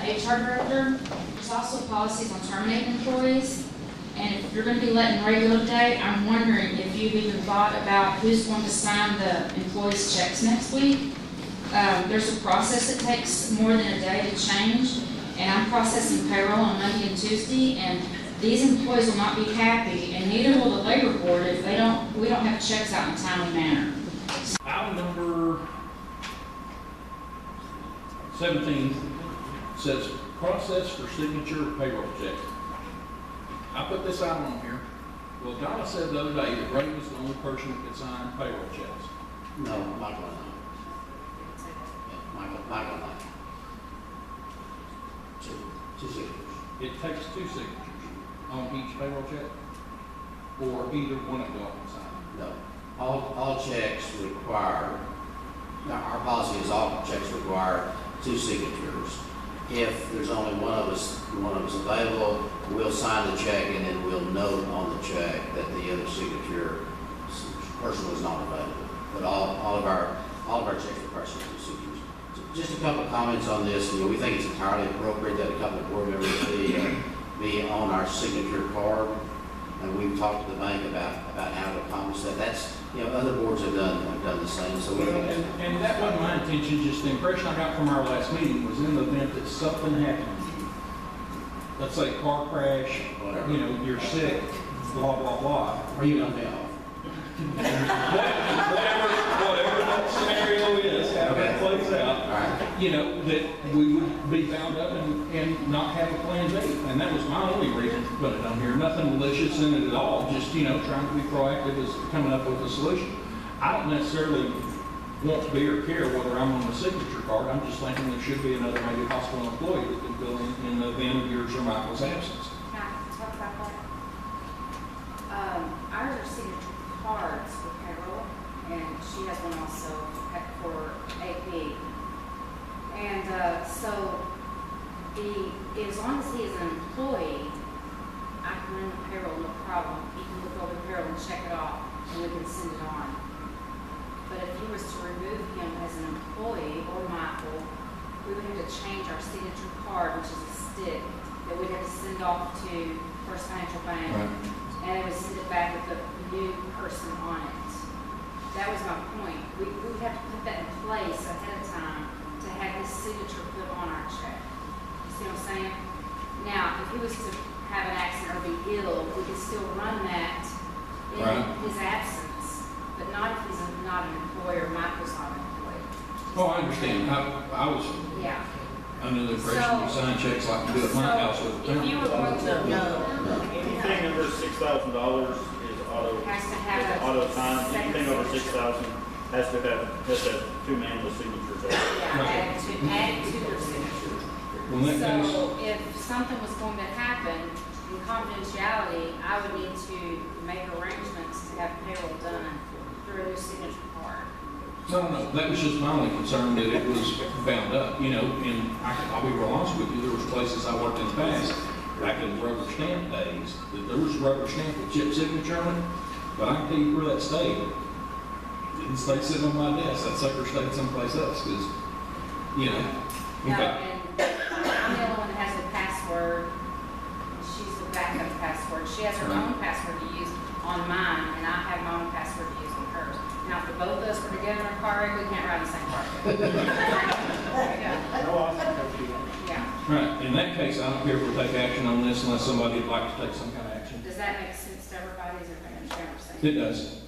HR director, there's also policies on terminating employees. And if you're gonna be letting regular day, I'm wondering if you've even thought about who's going to sign the employees' checks next week. There's a process that takes more than a day to change, and I'm processing payroll on Monday and Tuesday, and these employees will not be happy, and neither will the labor board if we don't have checks out in a timely manner. Item number 17 says process for signature payroll check. I put this item on here. Well, Donna said the other day that Ray was the only person that could sign payroll checks. No, Michael and I. Yeah, Michael and I. Two signatures. It takes 2 signatures on each payroll check, or either one of y'all can sign. No, all checks require, now our policy is all checks require 2 signatures. If there's only one of us available, we'll sign the check and then we'll note on the check that the other signature person was not available. But all of our checks require 2 signatures. So just a couple of comments on this. We think it's entirely appropriate that a couple of board members be on our signature card. And we've talked to the bank about how to accomplish that. That's, other boards have done the same. So we think and that wasn't my intention. Just the impression I got from our last meeting was in the event that something happened to you. Let's say car crash, whatever. You're sick, blah blah blah. Are you going to pay off? whatever that scenario is, how that plays out. All right. That we would be bound up and not have a plan B. And that was my only reason to put it on here. Nothing malicious in it at all. Just, trying to be proactive as coming up with a solution. I don't necessarily want to be or care whether I'm on the signature card. I'm just thinking there should be another maybe possible employee that can fill in the event of yours or Michael's absence. Can I talk about that? Ours are signature cards for payroll, and she has one also for AP. And so as long as he is an employee, I can run the payroll, no problem. He can look over the payroll and check it off, and we can send it on. But if you was to remove him as an employee or Michael, we would have to change our signature card, which is a stick, that we'd have to send off to First Financial Bank. Right. And it would send it back with the new person on it. That was my point. We would have to put that in place ahead of time to have his signature put on our check. You see what I'm saying? Now, if he was to have an accident or be ill, we could still run that in Right. his absence, but not if he's not an employee or Michael's not an employee. Oh, I understand. I was Yeah. under the impression you sign checks like you do at my house with the If you were going to, Anything under $6,000 is auto. Has to have is a auto signed. second Anything over signature. 6,000 has to have 2 manual signatures. yeah, add it to their signature. Well, in that case, So if something was going to happen in confidentiality, I would need to make arrangements to have payroll done through a new signature card. no. That was just my only concern, that it was bound up, and I'll be real honest with you, there was places I worked in the past, back in rubber stamp days, that there was a rubber stamp with chip signature on it, but I can tell you where that stayed. It didn't stay sitting on my desk. That sucker stayed someplace else, because, No, okay. and I'm the only one that has the password. She's the backup password. She has her own password to use on mine, and I have my own password to use on hers. Now, if both of us were together in a car wreck, we can't ride in the same car. There you go. Yeah. Right, in that case, I don't care if we take action on this unless somebody would like to take some kind of action. Does that make sense to everybody? Is everybody understand what I'm saying? It does.